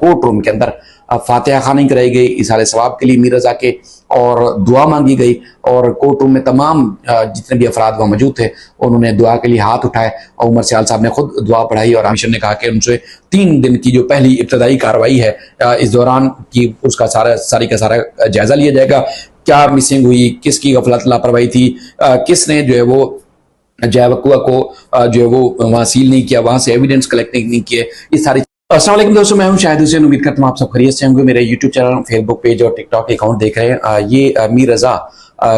Court room के अंदर फातिहा खानी कराई गई इसाले सवाब के लिए मीर रजा के, और दुआ मांगी गई। और कोर्ट रूम में तमाम जितने भी अफराद वहाँ मौजूद थे उन्होंने दुआ के लिए हाथ उठाए और उमर सियाल साहब ने खुद दुआ पढ़ाई। और कमीशन ने कहा कि उनसे 3 दिन की जो पहली इब्तदाई कार्रवाई है इस दौरान की उसका सारी का सारा जायजा लिया जाएगा। क्या मिसिंग हुई, किसकी गफलत लापरवाही थी, किसने जो है वो जयवकुआ को जो है वो वहाँ सील नहीं किया, वहाँ से एविडेंस कलेक्ट नहीं किए, इस सारी। अस्सलाम वालेकुम दोस्तों, मैं हूं शाहिद हुसैन। उम्मीद करता हूं आप सब खैरियत से होंगे। मेरे यूट्यूब चैनल, फेसबुक पेज और टिकटॉक अकाउंट देख रहे हैं। ये मीर रजा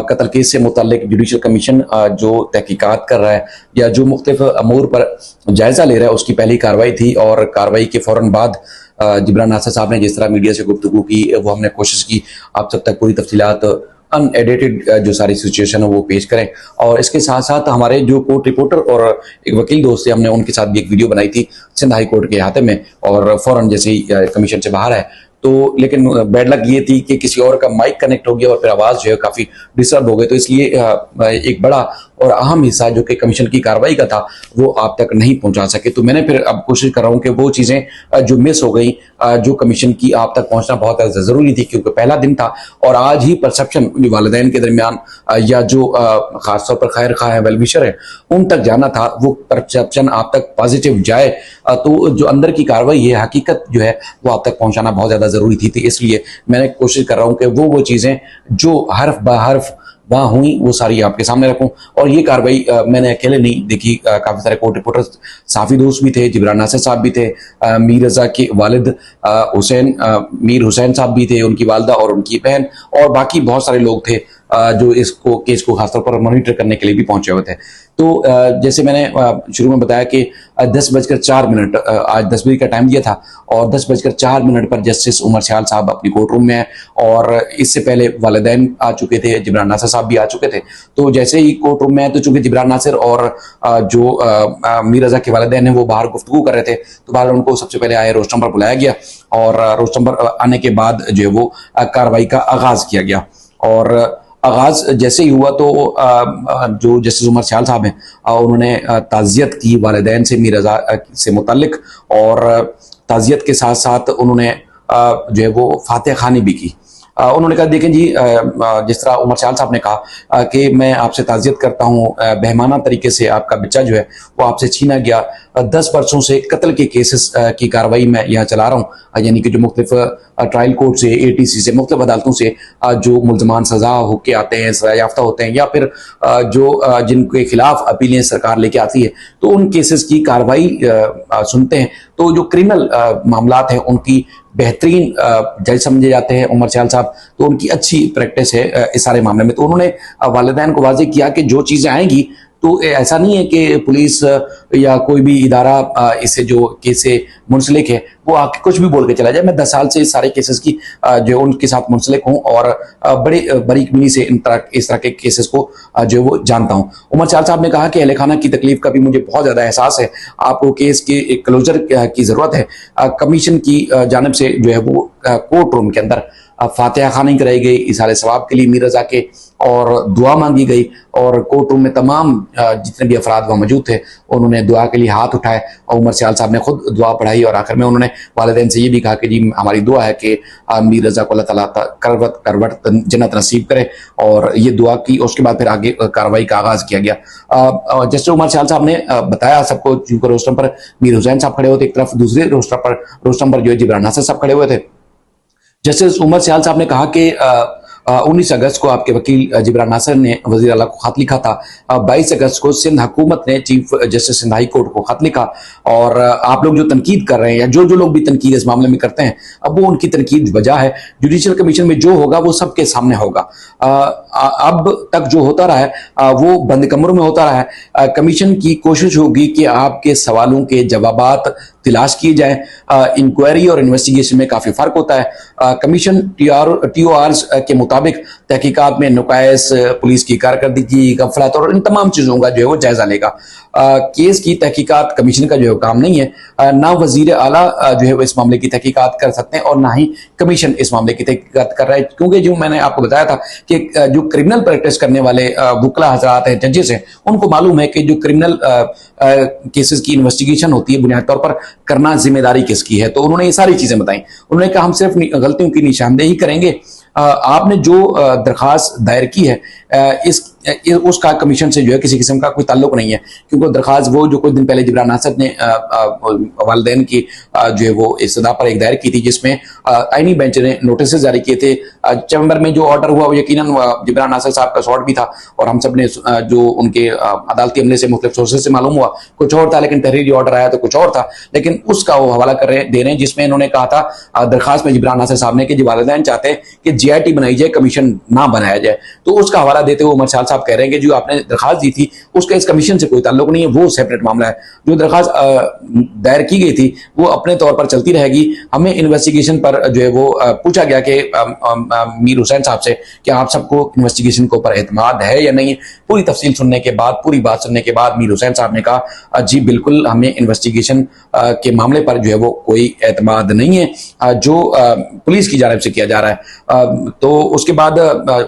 कत्ल केस से मुताल्लिक जुडिशल कमीशन जो तहकीकात कर रहा है या जो मुख्तलिफ अमूर पर जायजा ले रहा है उसकी पहली कार्रवाई थी। और कार्रवाई के फौरन बाद जिब्रान नासिर साहब ने जिस तरह मीडिया से गुफ्तगू की वो हमने कोशिश की आप सब तक पूरी तफसीलात अनएडिटेड जो सारी सिचुएशन है वो पेश करें। और इसके साथ साथ हमारे जो कोर्ट रिपोर्टर और एक वकील दोस्त थे, हमने उनके साथ भी एक वीडियो बनाई थी सिंध हाई कोर्ट के अहाते में, और फौरन जैसे ही कमीशन से बाहर आए तो, लेकिन बैड लक ये थी कि किसी और का माइक कनेक्ट हो गया और फिर आवाज़ जो है काफ़ी डिस्टर्ब हो गई। तो इसलिए एक बड़ा और अहम हिस्सा जो कि कमीशन की कार्रवाई का था वो आप तक नहीं पहुंचा सके। तो मैंने फिर अब कोशिश कर रहा हूं कि वो चीज़ें जो मिस हो गई जो कमीशन की आप तक पहुंचना बहुत ज़रूरी थी, क्योंकि पहला दिन था। और आज ही परसेप्शन जो वालिदैन के दरमियान या जो ख़ासतौर पर खैर खा है, वेलविशर है, उन तक जाना था, वो परसेप्शन आप तक पॉजिटिव जाए तो जो अंदर की कार्रवाई है, हकीकत जो है वो आप तक पहुंचाना बहुत ज़्यादा ज़रूरी थी। इसलिए मैंने कोशिश कर रहा हूँ कि वो चीज़ें जो हर्फ ब हर्फ वहाँ हुई वो सारी आपके सामने रखूं। और ये कार्रवाई मैंने अकेले नहीं देखी, काफ़ी सारे कोर्ट रिपोर्टर्स, साफ़ी दोस्त भी थे, जिब्रान नासिर साहब भी थे, मीर रजा के वालिद मीर हुसैन साहब भी थे, उनकी वालदा और उनकी बहन, और बाकी बहुत सारे लोग थे जो इसको केस को खासतौर पर मॉनिटर करने के लिए भी पहुंचे हुए थे। तो जैसे मैंने शुरू में बताया कि 10:04 आज 10 बजे का टाइम दिया था, और 10:04 पर जस्टिस उमर सियाल साहब अपनी कोर्ट रूम में हैं। और इससे पहले वालिदैन आ चुके थे, जिब्रान नासिर साहब भी आ चुके थे। तो जैसे ही कोर्ट रूम में है तो चूंकि जिब्रान नासिर और जो मीर रजा के वालिदैन हैं वो बाहर गुफ्तगू कर रहे थे, तो बाहर उनको सबसे पहले आए रोस्टम पर बुलाया गया, और रोस्टम पर आने के बाद जो है वो कार्रवाई का आगाज किया गया। और आगाज जैसे ही हुआ तो जो जस्टिस उमर सियाल साहब हैं उन्होंने ताज़ियत की वालिदैन से मीर रजा से मुताल्लिक, और ताज़ियत के साथ साथ उन्होंने जो है वो फातिहा खानी भी की। उन्होंने कहा देखें जी, जिस तरह उमर सियाल साहब ने कहा कि मैं आपसे ताज़ियत करता हूँ, बेहमाना तरीके से आपका बच्चा जो है वो आपसे छीना गया। 10 बरसों से कत्ल के केसेस की कार्रवाई मैं यहाँ चला रहा हूँ, यानी कि जो मुख्तलिफ ट्रायल कोर्ट से, ATC से, मुख्तलिफ अदालतों से जो मुल्ज़मान सज़ा होके आते हैं, सज़ा याफ्ता होते हैं, या फिर जो जिनके खिलाफ अपीलें सरकार लेके आती है, तो उन केसेस की कार्रवाई सुनते हैं। तो जो क्रिमिनल मामलात हैं उनकी बेहतरीन जज समझे जाते हैं उमर सियाल साहब, तो उनकी अच्छी प्रैक्टिस है इस सारे मामले में। तो उन्होंने वालिदैन को वाज़ेह किया कि जो चीज़ें आएंगी तो ऐसा नहीं है कि पुलिस या कोई भी इदारा इससे जो केस से मुंसलिक है वो आके कुछ भी बोल के चला जाए। मैं 10 साल से इस सारे केसेस की जो उनके साथ मुंसलिक हूँ और बड़े बारीकबीनी से इस तरह के केसेस को जो वो जानता हूँ। उमर सियाल साहब ने कहा कि अहले खाना की तकलीफ का भी मुझे बहुत ज़्यादा एहसास है, आपको केस के एक क्लोजर की ज़रूरत है। कमीशन की जानिब से जो है वो कोर्ट रूम के अंदर फातिहा खानी कराई गई इसाले सवाब के लिए मीर रजा के, और दुआ मांगी गई। और कोर्ट रूम में तमाम जितने भी अफराद वहाँ मौजूद थे उन्होंने दुआ के लिए हाथ उठाए और उमर सियाल साहब ने खुद दुआ पढ़ाई। और आखिर में उन्होंने वालिदैन से ये भी कहा कि जी हमारी दुआ है कि मीर रजा को अल्लाह ताला करवट जन्नत नसीब करे, और ये दुआ की। उसके बाद फिर आगे कार्रवाई का आगाज किया गया। जस्टिस उमर सियाल साहब ने बताया सबको, चूंकि रोस्टम पर मीर हुसैन साहब खड़े हुए थे एक तरफ, दूसरे रोस्टम पर जो है जिब्रान नासिर साहब खड़े हुए थे। जस्टिस उमर सियाल साहब ने कहा कि 19 अगस्त को आपके वकील जिब्रान नासिर ने वज़ीर आला को खत लिखा था। 22 अगस्त को सिंध हुकूमत ने chief justice Sindh high court को खत लिखा, और आप लोग जो तनकीद कर रहे हैं या जो लोग भी तनकीद इस मामले में करते हैं, अब वो उनकी तनकीद वजह है। जुडिशल कमीशन में जो होगा वो सबके सामने होगा। अब तक जो होता रहा है वो बंद कमरों में होता रहा है। कमीशन की कोशिश होगी कि आपके सवालों के जवाबात तलाश किए जाए। इंक्वायरी और इन्वेस्टिगेशन में काफ़ी फ़र्क होता है। कमीशन TORs के मुताबिक तहकीकात में नुकाइस, पुलिस की कारकर्दगी, गफलत और इन तमाम चीज़ों का जो है वो जायज़ा लेगा। केस की तहकीकात कमीशन का जो है काम नहीं है। ना वज़ीर आला जो है वो इस मामले की तहकीकात कर सकते हैं और ना ही कमीशन इस मामले की तहकीकात कर रहा है, क्योंकि जो मैंने आपको बताया था कि जो क्रिमिनल प्रैक्टिस करने वाले वुकला हजरात हैं, जजेस हैं, उनको मालूम है कि जो क्रिमिनल केसेस की इन्वेस्टिगेशन होती है बुनियादी तौर पर करना जिम्मेदारी किसकी है। तो उन्होंने ये सारी चीजें बताई। उन्होंने कहा हम सिर्फ गलतियों की निशानदेही करेंगे, आपने जो दरखास्त दायर की है उसका कमीशन से जो है किसी किस्म का कोई ताल्लुक नहीं है, क्योंकि दरखास्त वो जो कुछ दिन पहले जिब्रान नासिर ने वालिदैन की जो है वो इस्तदा पर एक दायर की थी, जिसमें आईनी बेंच ने नोटिस जारी किए थे। चैम्बर में जो ऑर्डर हुआ वो यकीनन जिब्रान नासिर साहब का शॉर्ट भी था, और हम सब ने जो उनके अदालती अमले से मुख्तलिफ सोर्सेज से मालूम हुआ कुछ और था, लेकिन तहरीरी ऑर्डर आया तो कुछ और था। लेकिन उसका वो हवाला दे रहे हैं, जिसमें इन्होंने कहा था दरखास्त में जिब्रान नासिर साहब ने कि वालिदैन चाहते हैं कि जीआईटी बनाई जाए, कमीशन ना बनाया जाए। तो उसका हवाला देते हुए उमर साल साहब कह रहे हैं कि जो आपने दरखास्त दी थी उसका इस कमीशन से कोई ताल्लुक नहीं है, वो सेपरेट मामला है। जो दरखास्त दायर की गई थी वो अपने तौर पर चलती रहेगी। हमें इन्वेस्टिगेशन पर जो है वो पूछा गया कि मीर हुसैन साहब से कि आप सबको इन्वेस्टिगेशन के ऊपर एतमाद है या नहीं। पूरी तफसील सुनने के बाद, पूरी बात सुनने के बाद मीर हुसैन साहब ने कहा जी बिल्कुल, हमें इन्वेस्टिगेशन के मामले पर जो है वो कोई एतमाद नहीं है जो पुलिस की जानिब से किया जा रहा है। तो उसके बाद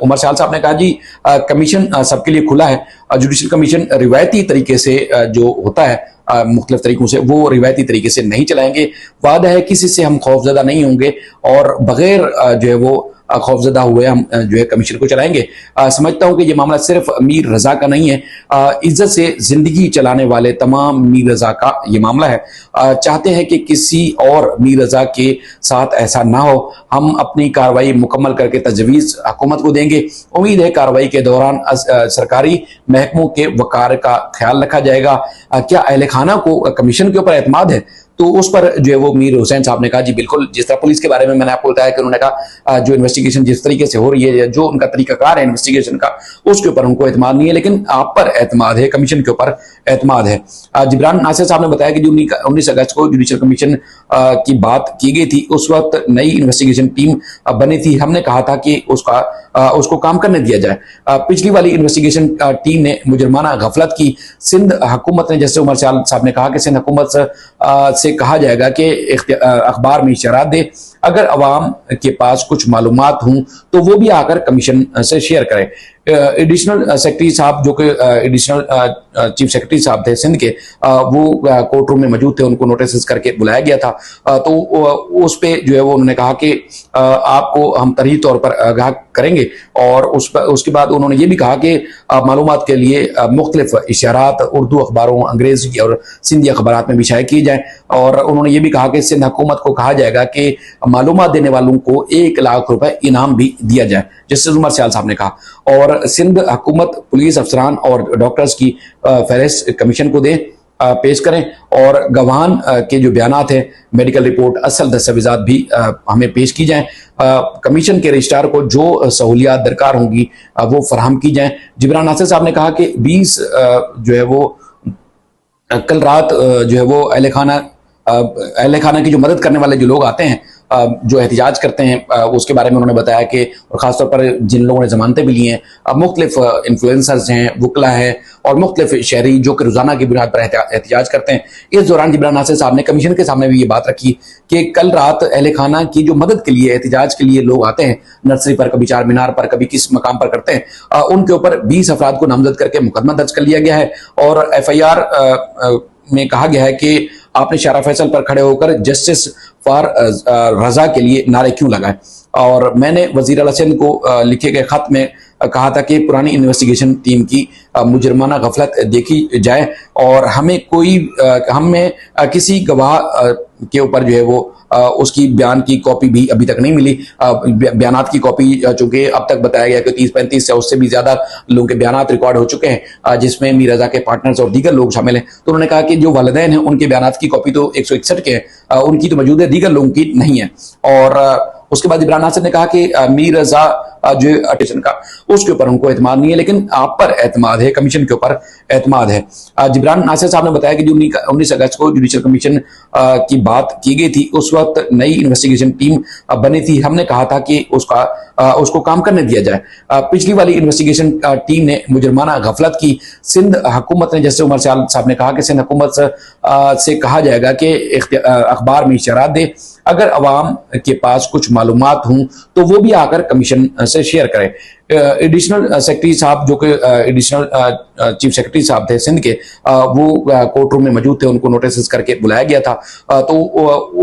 उमर साल साहब ने कहा जी कमीशन सबके लिए खुला है। जुडिशल कमीशन रिवायती तरीके से जो होता है मुख्तलिफ तरीकों से, वो रिवायती तरीके से नहीं चलाएंगे। वादा है किसी से हम खौफजदा नहीं होंगे और बगैर जो है वो खौफजदा हुए हम जो है कमीशन को चलाएंगे। समझता हूं कि ये मामला सिर्फ मीर रजा का नहीं है, इज्जत से जिंदगी चलाने वाले तमाम मीर रजा का ये मामला है। चाहते हैं कि किसी और मीर रजा के साथ ऐसा ना हो। हम अपनी कार्रवाई मुकम्मल करके तजवीज़ हुकूमत को देंगे। उम्मीद है कार्रवाई के दौरान सरकारी महकमों के वकार का ख्याल रखा जाएगा। क्या अहले खाना को कमीशन के ऊपर एतमाद है? तो उस पर जो है वो मीर हुसैन साहब ने कहा जी बिल्कुल, जिस तरह पुलिस के बारे में मैंने आपको बताया कि उन्होंने कहा जो इन्वेस्टिगेशन जिस तरीके से हो रही है, जो उनका तरीकाकार है इन्वेस्टिगेशन का, उसके ऊपर उनको एतमाद नहीं है, लेकिन आप पर एतमाद है, कमीशन के ऊपर एतमाद है। जिब्रान नासिर साहब ने बताया कि जो 19 अगस्त को जुडिशल कमीशन की बात की गई थी, उस वक्त नई इन्वेस्टिगेशन टीम बनी थी। हमने कहा था कि उसको काम करने दिया जाए। पिछली वाली इन्वेस्टिगेशन टीम ने मुजरमाना गफलत की। सिंध हुकूमत ने, जैसे उमर साहब ने कहा कि सिंध हुकूमत से कहा जाएगा कि अखबार में इशारात दे, अगर अवाम के पास कुछ मालूमात हों तो वो भी आकर कमीशन से शेयर करें। एडिशनल सेक्रेटरी साहब, जो कि एडिशनल चीफ सेक्रेटरी साहब थे सिंध के, वो कोर्ट रूम में मौजूद थे, उनको नोटिस करके बुलाया गया था। तो उस पे जो है वो उन्होंने कहा कि आपको हम तरीही तौर पर आगाह करेंगे, और उसके बाद उन्होंने ये भी कहा कि मालूमात के लिए मुख्तलिफ इशारात उर्दू अखबारों, अंग्रेजी और सिंधी अखबारात में भी शाये किए जाएँ। और उन्होंने ये भी कहा कि सिंध हुकूमत को कहा जाएगा कि मालूमात देने वालों को 1 लाख रुपए इनाम भी दिया जाए, जस्टिस उमर सयाल साहब ने कहा। और सिंध हुकूमत पुलिस अफसरान और डॉक्टर्स की फहरिस्त कमीशन को दे, पेश करें, और गवाहान के जो बयानात हैं, मेडिकल रिपोर्ट, असल दस्तावेजात भी हमें पेश की जाएं। कमीशन के रजिस्ट्रार को जो सहूलियात दरकार होंगी वो फराहम की जाएं। जिब्रान नासिर साहब ने कहा कि 20 जो है वो कल रात जो है वो अहले खाना की जो मदद करने वाले जो लोग आते हैं, जो एहतिजाज करते हैं, उसके बारे में उन्होंने बताया कि और ख़ासतौर पर जिन लोगों ने जमानतें भी ली हैं, मुख्तलिफ इन्फ्लुएंसर्स हैं, वकला हैं और मुख्तलिफ शहरी जो कि रोज़ाना की बुनियाद पर एहतिजाज करते हैं। इस दौरान जिब्रान नासिर साहब ने कमीशन के सामने भी ये बात रखी कि कल रात अहले खाना की जो मदद के लिए, एहतिजाज के लिए लोग आते हैं, नर्सरी पर, कभी चार मीनार पर, कभी किस मकाम पर करते हैं, उनके ऊपर 20 अफराद को नामजद करके मुकदमा दर्ज कर लिया गया है। और FIR में कहा गया है कि आपने शारा फैसल पर खड़े होकर जस्टिस फॉर रजा के लिए नारे क्यों लगाए। और मैंने वजीर आला सिंध को लिखे गए खत में कहा था कि पुरानी इन्वेस्टिगेशन टीम की मुजरमाना गफलत देखी जाए, और हमें किसी गवाह के ऊपर जो है वो उसकी बयान की कॉपी भी अभी तक नहीं मिली। बयानात की कॉपी, चूंकि अब तक बताया गया कि 30-35 या उससे भी ज्यादा लोगों के बयानात रिकॉर्ड हो चुके हैं, जिसमें मीर रजा के पार्टनर्स और दीगर लोग शामिल हैं। तो उन्होंने कहा कि जो वालिदैन हैं उनके बयानात की कॉपी तो 161 के हैं, उनकी तो मौजूद है, दीगर लोगों की नहीं है। और उसके बाद जिब्रान नासिर ने कहा कि मीर रजा जो अटेंशन का, उसके ऊपर उनको एतमाद नहीं है, लेकिन आप पर एतमाद है, कमीशन के ऊपर एतमाद है। जिब्रान नासिर साहब ने बताया कि जो 19 अगस्त को जुडिशल कमीशन की बात की गई थी, उस वक्त नई इन्वेस्टिगेशन टीम बनी थी। हमने कहा था कि उसको काम करने दिया जाए। पिछली वाली इन्वेस्टिगेशन टीम ने मुजरमाना गफलत की। सिंध हुकूमत ने, जैसे उमर साहब ने कहा कि सिंध हुकूमत से कहा जाएगा कि अखबार में इशारात दे, अगर अवाम के पास कुछ मालूमात हों तो वो भी आकर कमीशन से शेयर करें। एडिशनल सेक्रेटरी साहब जो कि एडिशनल चीफ सेक्रेटरी साहब थे सिंध के, वो कोर्ट रूम में मौजूद थे, उनको नोटिस करके बुलाया गया था। तो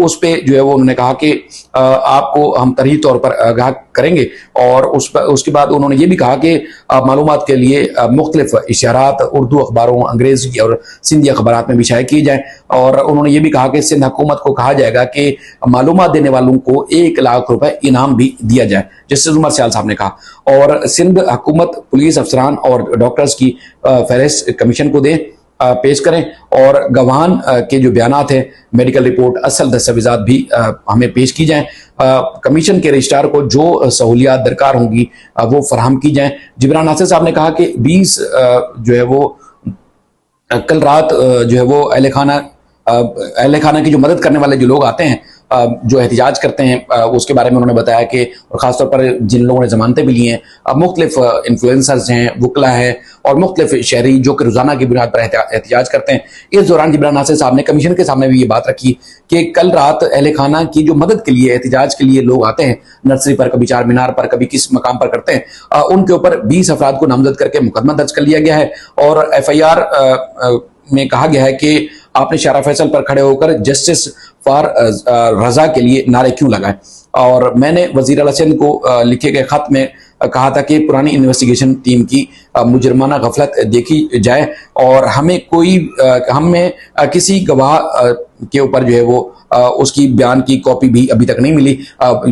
उस पे जो है वो उन्होंने कहा कि आपको हम तरीही तौर पर आगाह करेंगे, और उसके बाद उन्होंने ये भी कहा कि मालूमात के लिए मुख्तलिफ इशारात उर्दू अखबारों, अंग्रेजी और सिंधी अखबारात में भी शाये किए जाएं। और उन्होंने ये भी कहा कि सिंध हुकूमत को कहा जाएगा कि मालूमात देने वालों को 1 लाख रुपए इनाम भी दिया जाए, जस्टिस उमर सयाल साहब ने कहा। और सिंध हुकूमत पुलिस अफसरान और डॉक्टर्स की फहरिस्त कमीशन को दे पेश करें, और गवाहान के जो बयानात है, मेडिकल रिपोर्ट, असल दस्तावेजात भी हमें पेश की जाएं। कमीशन के रजिस्ट्रार को जो सहूलियात दरकार होंगी वो फराहम की जाएं। जिब्रान नासिर साहब ने कहा कि 20 जो है वो कल रात जो है वो अहले खाना की जो मदद करने वाले जो लोग आते हैं, जो एहतिजाज करते हैं, उसके बारे में उन्होंने बताया कि, और खासतौर पर जिन लोगों ने जमानतें भी ली हैं, मुख्तलिफ इन्फ्लुएंसर्स हैं, वकला हैं और मुख्तलिफ शहरी जो कि रोजाना की बुनियाद पर एहतिजाज करते हैं। इस दौरान जिब्रान नासिर साहब ने कमीशन के सामने भी ये बात रखी कि कल रात अहले खाना की जो मदद के लिए, एहतिजाज के लिए लोग आते हैं, नर्सरी पर, कभी चार मीनार पर, कभी किस मकाम पर करते हैं, उनके ऊपर 20 अफराद को नामजद करके मुकदमा दर्ज कर लिया गया है। और FIR में कहा गया है कि आपने शारा फैसल पर खड़े होकर जस्टिस फॉर रजा के लिए नारे क्यों लगाए। और मैंने वजीर आला सिंध को लिखे गए खत में कहा था कि पुरानी इन्वेस्टिगेशन टीम की मुजरमाना गफलत देखी जाए, और हमें किसी गवाह के ऊपर जो है वो उसकी बयान की कॉपी भी अभी तक नहीं मिली।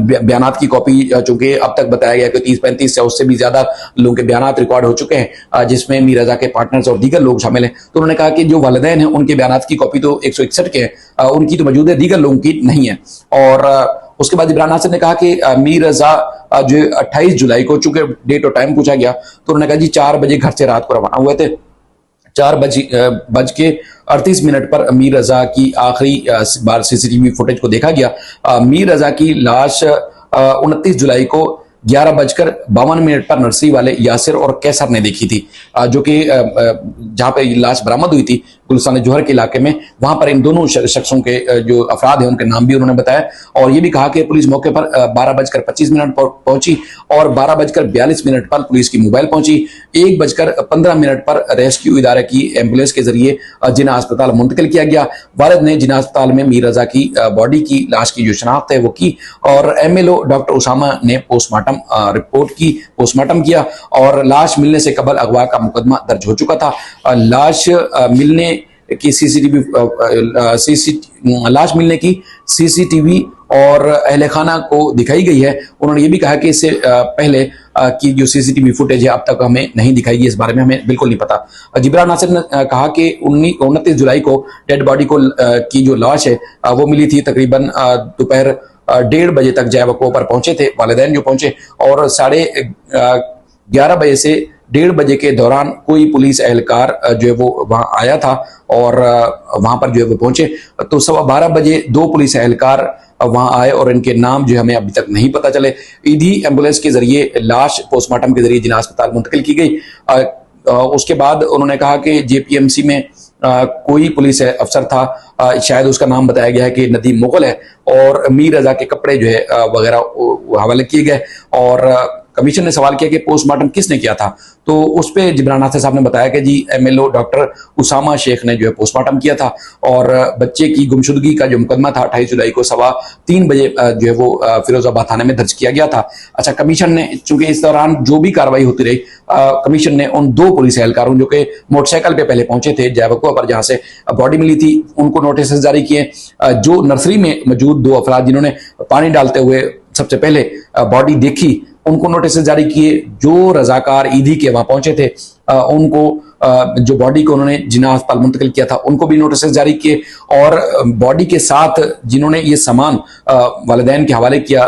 बयानात की कॉपी चूंकि अब तक बताया गया कि 30-35 से उससे भी ज्यादा लोगों के बयानात रिकॉर्ड हो चुके हैं, जिसमें मीर रजा के पार्टनर्स और दीगर लोग शामिल हैं। तो उन्होंने कहा कि जो वालिदैन हैं उनके बयानात की कॉपी तो 161 के हैं, उनकी तो मौजूद है, दीगर लोगों की नहीं है। और उसके बाद इमरान नासिर ने कहा कि मीर रजा जो 28 जुलाई को, चूंकि डेट और टाइम पूछा गया, तो उन्होंने कहा जी 4 बजे घर से रात को रवाना हुए थे। 4:38 पर मीर रजा की आखिरी बार CCTV फुटेज को देखा गया। मीर रजा की लाश 29 जुलाई को 11:52 पर नर्सरी वाले यासिर और कैसर ने देखी थी, जो कि जहां पे लाश बरामद हुई थी गुलिस्तान जोहर के इलाके में, वहां पर इन दोनों शख्सों के जो अफराद हैं उनके नाम भी उन्होंने बताया। और ये भी कहा कि पुलिस मौके पर 12:25 पर पहुंची, और 12:42 पर पुलिस की मोबाइल पहुंची। 1:15 पर रेस्क्यू इदारे की एम्बुलेंस के जरिए जिना अस्पताल मुंतकिल किया गया। वालिद ने जिना अस्पताल में मीर रजा की बॉडी की, लाश की जो शनाख्त है वो की, और MLO डॉक्टर उसामा ने पोस्टमार्टम रिपोर्ट की, पोस्टमार्टम किया, और लाश मिलने से कबल अगवा का मुकदमा दर्ज हो चुका था। लाश मिलने की CCTV और अहले खाना को दिखाई गई है। उन्होंने ये भी कहा कि इससे पहले की जो CCTV फुटेज है अब तक हमें नहीं दिखाई गई, इस बारे में हमें बिल्कुल नहीं पता। जिब्रान नासिर ने कहा कि 29 जुलाई को डेड बॉडी को की जो लाश है वो मिली थी, तकरीबन दोपहर 1:30 बजे तक जय वक़्फ़ पर पहुंचे थे वालिदैन जो पहुंचे, और 11:30 बजे से 1:30 बजे के दौरान कोई पुलिस एहलकार जो है वो वहां आया था, और वहां पर जो है वो पहुंचे। तो 12:15 बजे 2 पुलिस एहलकार वहां आए, और इनके नाम जो हमें अभी तक नहीं पता चले। ईदी एम्बुलेंस के जरिए लाश पोस्टमार्टम के जरिए जिना अस्पताल मुंतकिल की गई। उसके बाद उन्होंने कहा कि JPMC में कोई पुलिस अफसर था, शायद उसका नाम बताया गया है कि नदीम मुगल है, और मीर रजा के कपड़े जो है वगैरह हवाले किए गए। और कमीशन ने सवाल किया कि पोस्टमार्टम किसने किया था, तो उस पर जिब्रान नासिर साहब ने बताया कि जी MLO डॉक्टर उसामा शेख ने जो है पोस्टमार्टम किया था, और बच्चे की गुमशुदगी का जो मुकदमा था 28 जुलाई को 3:15 बजे जो है वो फिरोजाबाद थाने में दर्ज किया गया था। अच्छा, कमीशन ने चूंकि इस दौरान जो भी कार्रवाई होती रही, कमीशन ने उन 2 पुलिस एहलकारों जो कि मोटरसाइकिल पे पहले पहुंचे थे जय वक़्फ़ पर, जहां से बॉडी मिली थी, उनको नोटिस जारी किए। जो नर्सरी में मौजूद 2 अफराद जिन्होंने पानी डालते हुए सबसे पहले बॉडी देखी, उनको नोटिस जारी किए। जो रजाकार ईदी के वहां पहुंचे थे उनको जो बॉडी को उन्होंने जिना अस्पताल मुंतकिल किया था उनको भी नोटिस जारी किए, और बॉडी के साथ जिन्होंने ये सामान वालिदैन के हवाले किया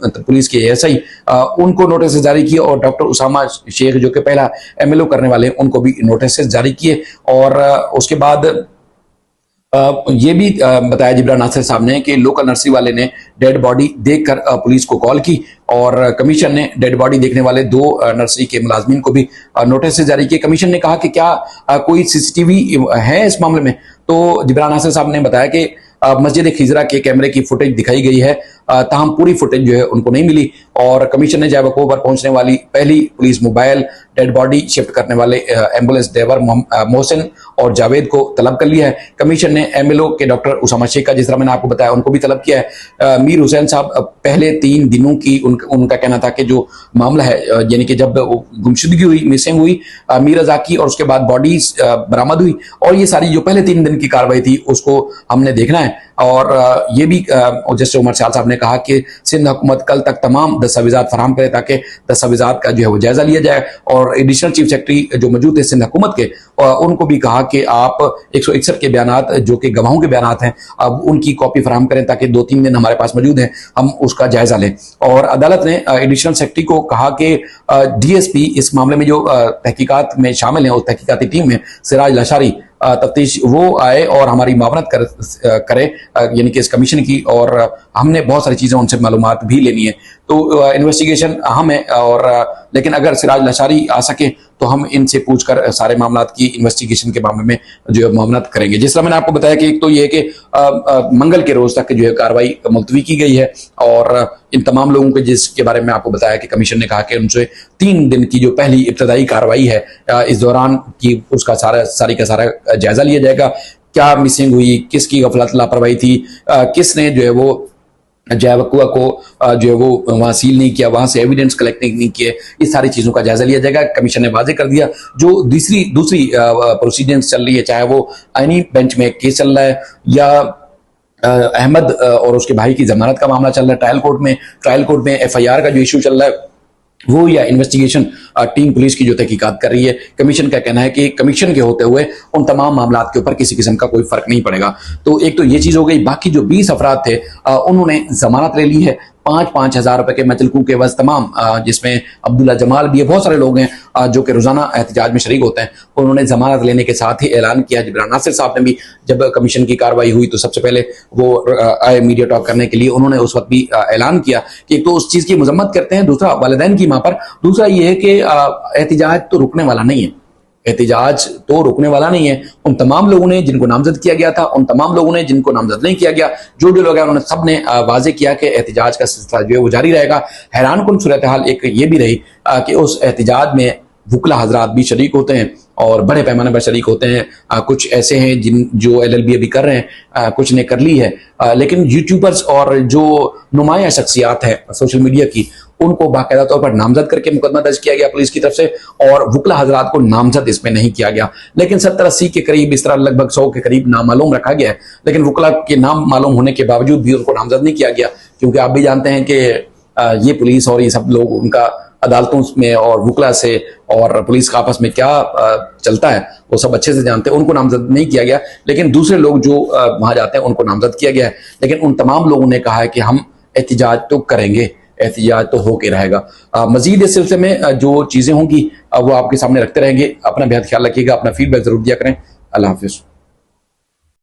पुलिस के ASI, उनको नोटिस जारी किए, और डॉक्टर उसामा शेख जो कि पहला MLO करने वाले उनको भी नोटिस जारी किए। और उसके बाद ये भी बताया जिब्रान नासिर साहब ने कि लोकल नर्सरी वाले ने डेड बॉडी देखकर पुलिस को कॉल की, और कमीशन ने डेड बॉडी देखने वाले 2 नर्सरी के मुलाजमीन को भी नोटिस जारी किए। कमीशन ने कहा कि क्या कोई CCTV है इस मामले में, तो जिब्रान नासिर साहब ने बताया कि मस्जिद खिजरा के कैमरे की फुटेज दिखाई गई है, ताहम पूरी फुटेज जो है उनको नहीं मिली और कमीशन ने जैवको पर पहुंचने वाली पहली police mobile dead body shift करने वाले एम्बुलेंस ड्राइवर मोहसिन और जावेद को तलब कर लिया है। कमीशन ने एमएलओ के डॉक्टर उसामा शेख का, जिस तरह मैंने आपको बताया, उनको भी तलब किया है। मीर हुसैन साहब पहले 3 दिनों की उनका कहना था कि जो मामला है, यानी कि जब गुमशुदगी हुई, मिसिंग हुई मीर रजा की, और उसके बाद बॉडीज बरामद हुई, और ये सारी जो पहले 3 दिन की कार्रवाई थी उसको हमने देखना है। और ये भी जैसे उमर सयाल साहब ने कहा कि सिंध हुकूमत कल तक तमाम दस्तावेजात फराहम करे ताकि दस्तावेजात का जो है वो जायजा लिया जाए। और एडिशनल चीफ सेक्रेटरी जो मौजूद थे सिंध हुकूमत के, उनको भी कहा कि आप 161 के बयानात जो कि गवाहों के बयानात हैं, अब उनकी कॉपी फराहम करें ताकि 2-3 दिन हमारे पास मौजूद है, हम उसका जायजा लें। और अदालत ने एडिशनल सेक्रेटरी को कहा कि डीएसपी इस मामले में जो तहकीकात में शामिल हैं, उस तहकीकाती टीम में सिराज लशारी तफ्तीश वो आए और हमारी मावनत करे, यानी कि इस कमीशन की, और हमने बहुत सारी चीज़ें उनसे मालूमात भी लेनी है। तो इन्वेस्टिगेशन अहम है, और लेकिन अगर सिराज लशारी आ सके तो हम इनसे पूछकर सारे मामलात की इन्वेस्टिगेशन के मामले में जो है मामलात करेंगे। जिस तरह मैंने आपको बताया कि एक तो ये है कि मंगल के रोज तक जो है कार्रवाई मुलतवी की गई है, और इन तमाम लोगों के जिसके बारे में आपको बताया कि कमीशन ने कहा कि उनसे 3 दिन की जो पहली इब्तदाई कार्रवाई है, इस दौरान की उसका सारी का सारा जायजा लिया जाएगा। क्या मिसिंग हुई, किसकी गफलत लापरवाही थी, किसने जो है वो जैवकुआ को जो है वो वहां सील नहीं किया, वहां से एविडेंस कलेक्ट नहीं किए, इस सारी चीजों का जायजा लिया जाएगा। कमीशन ने वाजे कर दिया जो दूसरी प्रोसीडिंग्स चल रही है, चाहे वो आईनी बेंच में केस चल रहा है या अहमद और उसके भाई की जमानत का मामला चल रहा है ट्रायल कोर्ट में एफआईआर का जो इशू चल रहा है वो, या इन्वेस्टिगेशन टीम पुलिस की जो तहकीकात कर रही है। कमीशन का कहना है कि कमीशन के होते हुए उन तमाम मामलात के ऊपर किसी किस्म का कोई फर्क नहीं पड़ेगा। तो एक तो ये चीज हो गई। बाकी जो 20 अफराद थे उन्होंने जमानत ले ली है 5-5 हजार रुपए के मतलकू के बस तमाम, जिसमें अब्दुल्ला जमाल भी है, बहुत सारे लोग हैं जो कि रोजाना एहतजाज में शरीक होते हैं। उन्होंने जमानत लेने के साथ ही ऐलान किया। जिब्रान नासिर साहब ने भी जब कमीशन की कार्रवाई हुई तो सबसे पहले वो आए मीडिया टॉक करने के लिए, उन्होंने उस वक्त भी ऐलान किया कि एक तो उस चीज की मजम्मत करते हैं, दूसरा वालिदैन की मां पर, दूसरा ये है कि एहतजाज तो रुकने वाला नहीं है, एहतजाज तो रुकने वाला नहीं है। उन तमाम लोगों ने जिनको नामजद किया गया था, उन तमाम लोगों ने जिनको नामजद नहीं किया गया, जो लोग हैं उन्होंने सब ने वाजे किया कि एहतजाज का सिलसिला जो है वो जारी रहेगा। हैरानकुन सूरत हाल एक ये भी रही कि उस एहतजाज में वुकला हजरात भी शरीक होते हैं और बड़े पैमाने पर शरीक होते हैं। कुछ ऐसे हैं जो LLB अभी कर रहे हैं, कुछ ने कर ली है, लेकिन यूट्यूबर्स और जो नुमाया शख्सियात हैं सोशल मीडिया की, उनको बाकायदा तौर पर नामजद करके मुकदमा दर्ज किया गया पुलिस की तरफ से, और वुकला हजरात को नामजद इसमें नहीं किया गया। लेकिन 70-80 के करीब, इस तरह लगभग 100 के करीब नामालूम रखा गया है, लेकिन वुकला के नाम मालूम होने के बावजूद भी उनको नामजद नहीं किया गया, क्योंकि आप भी जानते हैं कि ये पुलिस और ये सब लोग, उनका अदालतों में और वुकला से और पुलिस का आपस में क्या चलता है वो सब अच्छे से जानते हैं। उनको नामजद नहीं किया गया, लेकिन दूसरे लोग जो वहां जाते हैं उनको नामजद किया गया है। लेकिन उन तमाम लोगों ने कहा है कि हम एहतजाज तो करेंगे, एहतजाज तो होके रहेगा। मजीद इस सिलसिले में जो चीजें होंगी वो आपके सामने रखते रहेंगे। अपना बेहद ख्याल रखिएगा, अपना फीडबैक जरूर दिया करें। अल्लाह हाफिज।